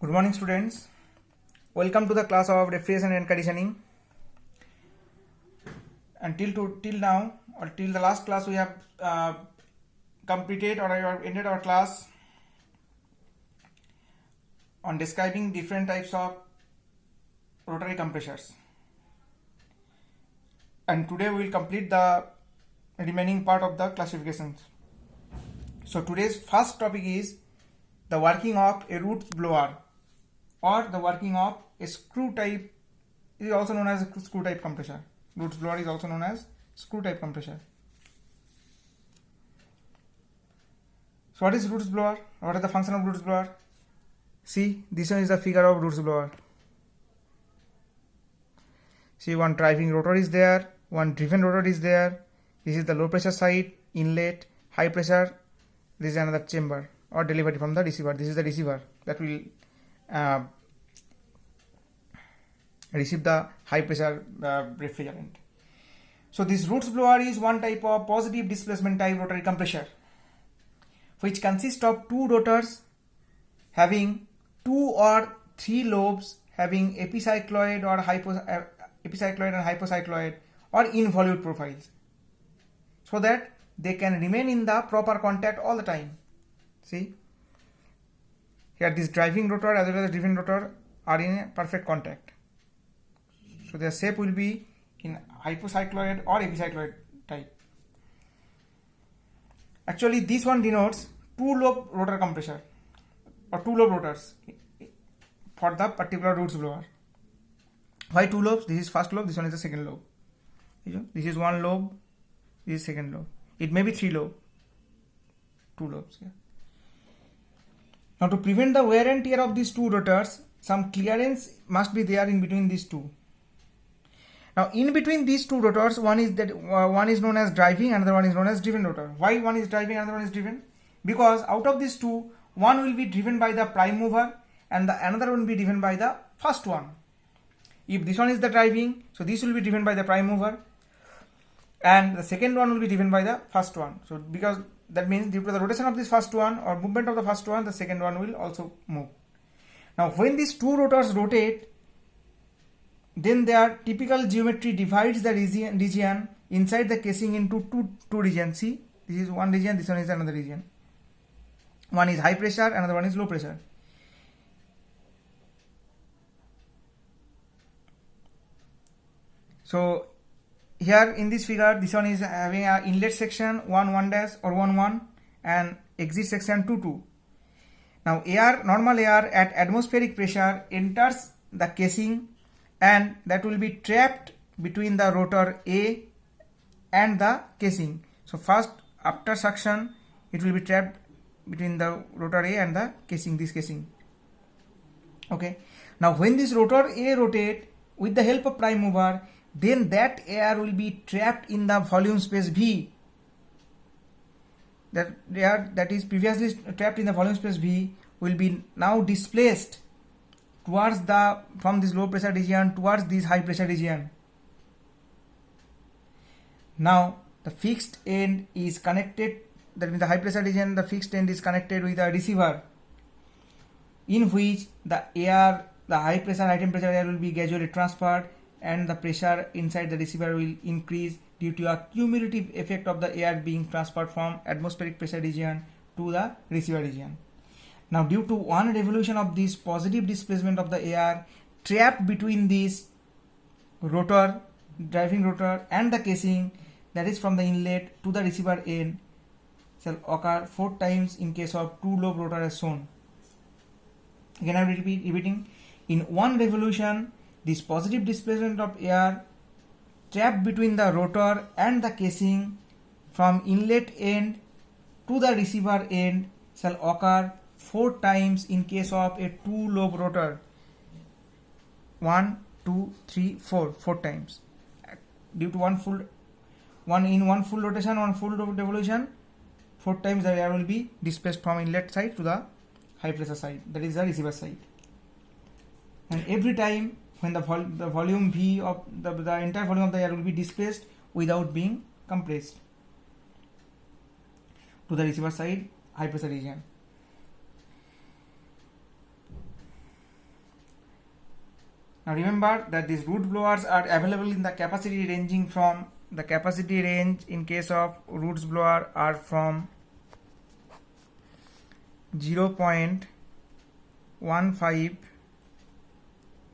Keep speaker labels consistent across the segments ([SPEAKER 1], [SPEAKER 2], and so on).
[SPEAKER 1] Good morning, students. Welcome to the class of refrigeration and conditioning. And till now, or till the last class, we have completed or I have ended our class on describing different types of rotary compressors. And today we will complete the remaining part of the classifications. So today's first topic is the working of a root blower, or the working of a screw type, is also known as a screw type compressor. Roots blower is also known as screw type compressor. So what is roots blower? What is the function of roots blower? See, this one is the figure of roots blower. See, one driving rotor is there, one driven rotor is there. This is the low pressure side, inlet, high pressure. This is another chamber or delivery from the receiver. This is the receiver that will receive the high pressure refrigerant. So this roots blower is one type of positive displacement type rotary compressor, which consists of two rotors having two or three lobes having epicycloid or epicycloid and hypocycloid or involute profiles, so that they can remain in the proper contact all the time. See, here this driving rotor as well as the driven rotor are in a perfect contact. So their shape will be in hypocycloid or epicycloid type. Actually, this one denotes two-lobe rotor compressor or two-lobe rotors for the particular roots blower. Why two lobes? This is first lobe, this one is the second lobe. This is one lobe, this is second lobe. It may be three lobe, two lobes. Yeah. Now to prevent the wear and tear of these two rotors, some clearance must be there in between these two. Now in between these two rotors, one is known as driving, another one is known as driven rotor. Why one is driving, another one is driven? Because out of these two, one will be driven by the prime mover and the another will be driven by the first one. If this one is the driving, so this will be driven by the prime mover and the second one will be driven by the first one. So because that means due to the rotation of this first one or movement of the first one, the second one will also move. Now when these two rotors rotate, then their typical geometry divides the region inside the casing into two regions. See, this is one region, this one is another region. One is high pressure, another one is low pressure. So here in this figure, this one is having an inlet section 1 dash or 1 and exit section 2. Now normal air at atmospheric pressure enters the casing and that will be trapped between the rotor A and the casing. So first, after suction, it will be trapped between the rotor A and the casing, this casing. Okay. Now when this rotor A rotate with the help of prime mover, then that air will be trapped in the volume space V. That air that is previously trapped in the volume space V will be now displaced towards from this low pressure region towards this high pressure region. Now the fixed end is connected, that means the high pressure region, the fixed end is connected with a receiver in which the high pressure, high temperature air will be gradually transferred and the pressure inside the receiver will increase due to a cumulative effect of the air being transferred from atmospheric pressure region to the receiver region. Now due to one revolution of this positive displacement of the air trapped between this rotor, driving rotor and the casing, that is from the inlet to the receiver end, shall occur 4 times in case of two-lobe rotor as shown. Again I am repeating, in one revolution, this positive displacement of air trapped between the rotor and the casing from inlet end to the receiver end shall occur 4 times in case of a two-lobe rotor. 1, 2, 3, 4 times. Due to one full rotation, one full revolution, 4 times the air will be displaced from inlet side to the high pressure side, that is the receiver side. And every time when the volume V of the entire volume of the air will be displaced without being compressed to the receiver side high pressure region. Now remember that these root blowers are available in the capacity ranging from, the capacity range in case of roots blower are from 0.15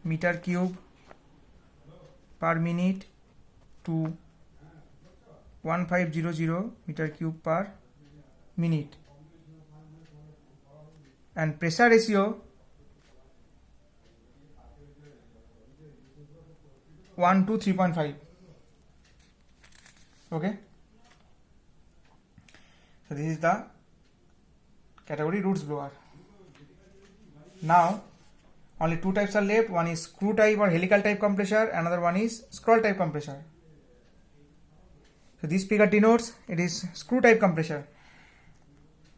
[SPEAKER 1] meter cube per minute to 1500 meter cube per minute, and pressure ratio 1 to 3.5. Okay, so this is the category roots blower. Now only two types are left. One is screw type or helical type compressor, another one is scroll type compressor. So this figure denotes it is screw type compressor.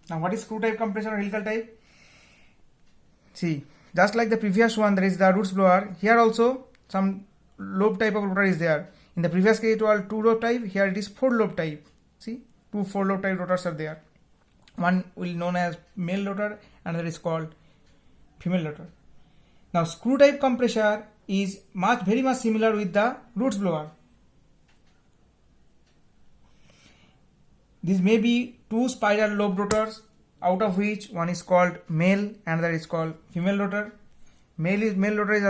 [SPEAKER 1] Now what is screw type compressor or helical type? See, just like the previous one, there is the roots blower. Here also some lobe type of rotor is there. In the previous case it was 2 lobe type, here it is 4 lobe type. See, 2 4 lobe type rotors are there. One will known as male rotor, another is called female rotor. Now screw type compressor is very much similar with the roots blower. These may be 2 spiral lobe rotors, out of which one is called male, another is called female rotor. Male rotor is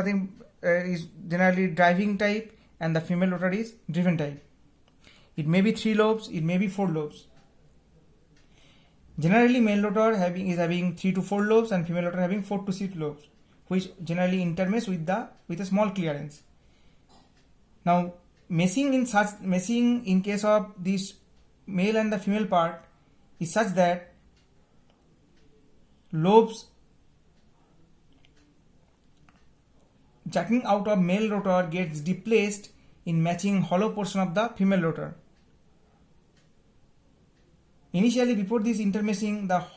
[SPEAKER 1] is generally driving type, and the female rotor is driven type. It may be 3 lobes, it may be 4 lobes. Generally male rotor is having 3 to 4 lobes and female rotor having 4 to 6 lobes, which generally intermesh with a small clearance. Now meshing in case of this male and the female part is such that lobes jutting out of male rotor gets displaced in matching hollow portion of the female rotor. Initially, before this intermeshing, this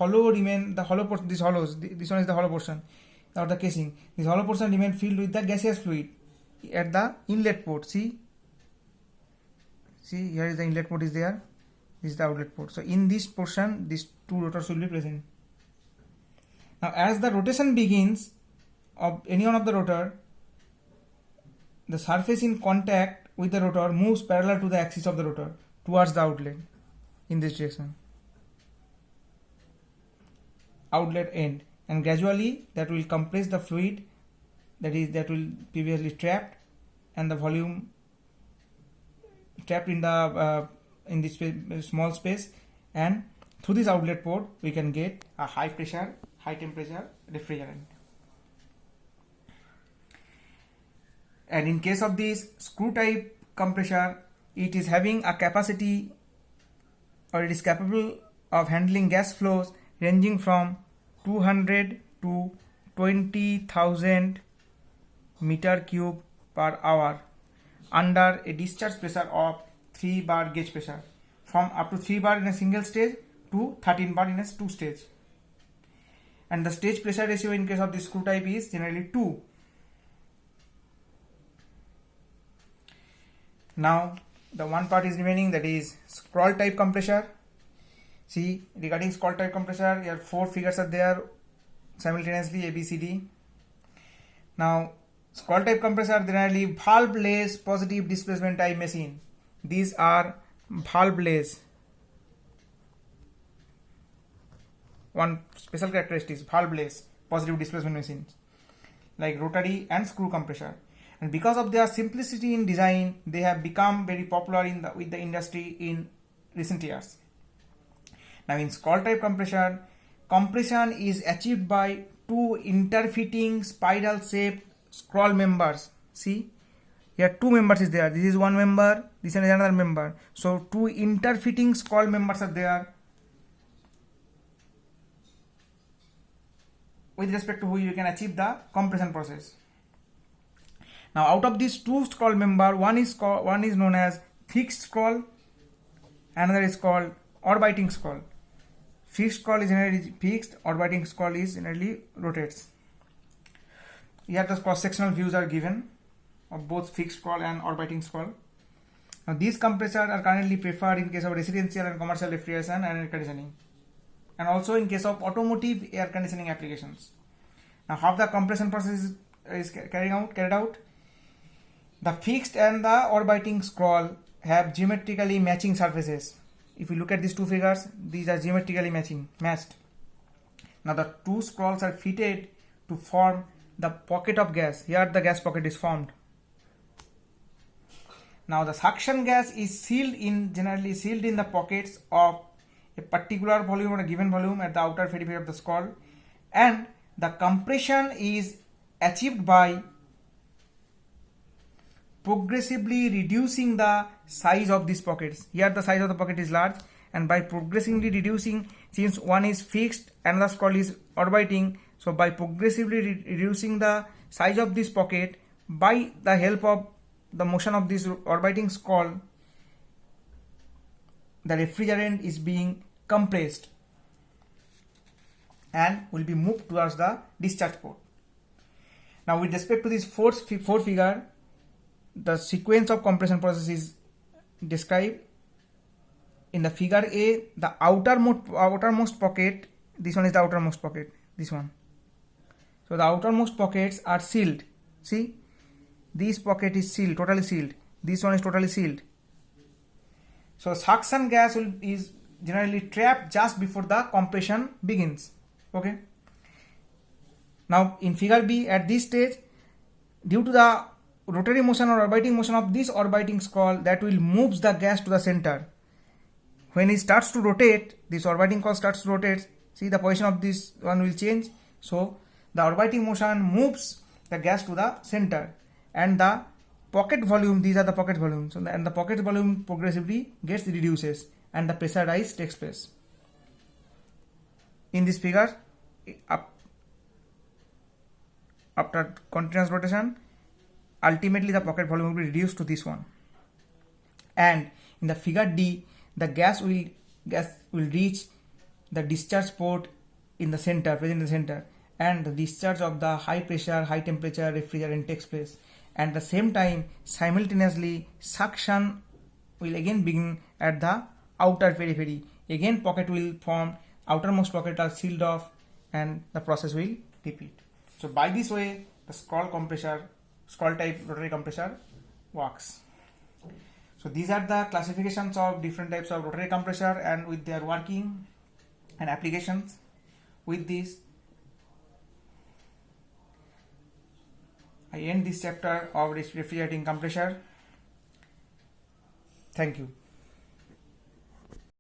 [SPEAKER 1] one is the hollow portion or the casing. This hollow portion remain filled with the gaseous fluid at the inlet port. See, here is the inlet port is there. This is the outlet port. So in this portion, these 2 rotors will be present. Now, as the rotation begins of any one of the rotor, the surface in contact with the rotor moves parallel to the axis of the rotor towards the outlet in this direction, outlet end, and gradually that will compress the fluid that will previously trapped, and the volume trapped in the in this small space, and through this outlet port we can get a high pressure, high temperature refrigerant. And in case of this screw type compressor, it is having a capacity, or it is capable of handling gas flows ranging from 200 to 20,000 meter cube per hour under a discharge pressure of 3 bar gauge pressure, from up to 3 bar in a single stage to 13 bar in a 2 stage. And the stage pressure ratio in case of this screw type is generally 2. Now the one part is remaining, that is scroll type compressor. See, regarding scroll type compressor, here 4 figures are there simultaneously, A, B, C, D. Now scroll type compressor generally valve-less positive displacement type machine. These are valve-less. One special characteristic is valve-less positive displacement machines like rotary and screw compressor. And because of their simplicity in design, they have become very popular with the industry in recent years. Now in scroll type compression, compression is achieved by 2 interfitting spiral shaped scroll members. See, here 2 members is there. This is one member, this is another member. So 2 interfitting scroll members are there, with respect to which you can achieve the compression process. Now out of these 2 scroll member, one is known as fixed scroll, another is called orbiting scroll. Fixed scroll is generally fixed, orbiting scroll is generally rotates. Here the cross-sectional views are given of both fixed scroll and orbiting scroll. Now these compressors are currently preferred in case of residential and commercial refrigeration and air conditioning, and also in case of automotive air conditioning applications. Now how the compression process is carried out? The fixed and the orbiting scroll have geometrically matching surfaces. If you look at these two figures, these are geometrically matched. Now the two scrolls are fitted to form the pocket of gas. Here the gas pocket is formed. Now the suction gas is generally sealed in the pockets of a particular volume or a given volume at the outer periphery of the scroll, and the compression is achieved by progressively reducing the size of these pockets. Here the size of the pocket is large, and by progressively reducing, since one is fixed and the scroll is orbiting, so by progressively reducing the size of this pocket by the help of the motion of this orbiting scroll, the refrigerant is being compressed and will be moved towards the discharge port. Now with respect to this fourth figure, the sequence of compression process is described. In the figure A, the outermost pocket, this one is the outermost pocket, this one. So the outermost pockets are sealed. See, this pocket is sealed, totally sealed. This one is totally sealed. So suction gas is generally trapped just before the compression begins. Okay. Now in figure B, at this stage, due to the rotary motion or orbiting motion of this orbiting scroll, that will moves the gas to the center. When it starts to rotate, this orbiting scroll starts to rotate. See, the position of this one will change. So the orbiting motion moves the gas to the center, and the pocket volume, these are the pocket volumes, and the pocket volume progressively gets reduces, and the pressure rise takes place. In this figure, after continuous rotation, ultimately the pocket volume will be reduced to this one. And in the figure D, the gas will reach the discharge port in the center, present in the center, and the discharge of the high pressure, high temperature refrigerant takes place. And at the same time, simultaneously, suction will again begin at the outer periphery. Again, pocket will form, outermost pocket are sealed off, and the process will repeat. So by this way, the scroll type rotary compressor works. So these are the classifications of different types of rotary compressor and with their working and applications. With this, I end this chapter of refrigerating compressor. Thank you.